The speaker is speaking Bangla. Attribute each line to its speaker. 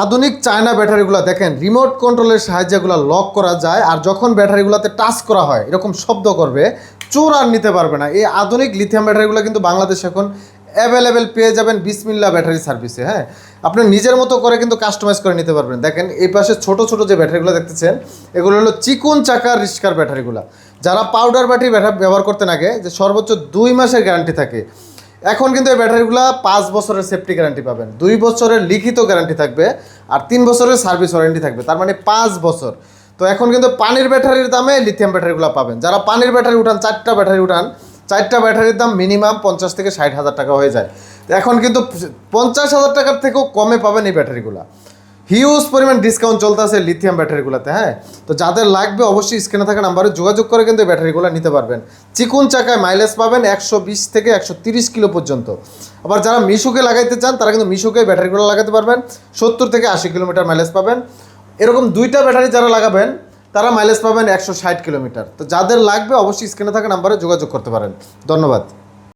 Speaker 1: আধুনিক চায়না ব্যাটারিগুলো দেখেন রিমোট কন্ট্রোলের সাহায্যে এগুলো লক করা যায়, আর যখন ব্যাটারিগুলোতে টাচ করা হয় এরকম শব্দ করবে, চোর আর নিতে পারবে না। এই আধুনিক লিথিয়াম ব্যাটারিগুলো কিন্তু বাংলাদেশে এখন অ্যাভেলেবেল পেয়ে যাবেন বিসমিল্লা ব্যাটারি সার্ভিসে। হ্যাঁ, আপনি নিজের মতো করে কিন্তু কাস্টমাইজ করে নিতে পারবেন। দেখেন এই পাশে ছোট ছোট যে ব্যাটারিগুলো দেখতেছেন, এগুলো হলো চিকুন চাকার রিস্কার ব্যাটারিগুলো। যারা পাউডার ব্যাটারি ব্যবহার করতেন আগে, যে সর্বোচ্চ 2 মাসের গ্যারান্টি থাকে, এখন কিন্তু এই ব্যাটারিগুলো 5 বছরের সেফটি গ্যারান্টি পাবেন, 2 বছরের লিখিত গ্যারান্টি থাকবে, আর 3 বছরের সার্ভিস ওয়ারেন্টি থাকবে, তার মানে 5 বছর। তো এখন কিন্তু পানির ব্যাটারির দামে লিথিয়াম ব্যাটারিগুলো পাবেন। যারা পানির ব্যাটারি উঠান, 4টা ব্যাটারি উঠান, 4টা ব্যাটারির দাম মিনিমাম 50 থেকে 60 হাজার টাকা হয়ে যায়। তো এখন কিন্তু 50 হাজার টাকার থেকেও কমে পাবেন এই ব্যাটারিগুলো। হিউজ পরিমাণ ডিসকাউন্ট চলতেছে লিথিয়াম ব্যাটারিগুলোতে। হ্যাঁ, তো যাদের লাগবে অবশ্যই স্ক্রিনে থাকা নাম্বারে যোগাযোগ করে কিন্তু এই ব্যাটারিগুলো নিতে পারবেন। চিকুন চাকায় মাইলেজ পাবেন 120 থেকে 130 কিলো পর্যন্ত। আবার যারা মিশুকে লাগাইতে চান তারা কিন্তু মিশুকে ব্যাটারিগুলো লাগাতে পারবেন, 70 থেকে 80 কিলোমিটার মাইলেজ পাবেন। এরকম 2টা ব্যাটারি যারা লাগাবেন তারা মাইলেজ পাবেন 160 কিলোমিটার। তো যাদের লাগবে অবশ্যই স্ক্রিনে থাকা নাম্বারে যোগাযোগ করতে পারেন। ধন্যবাদ।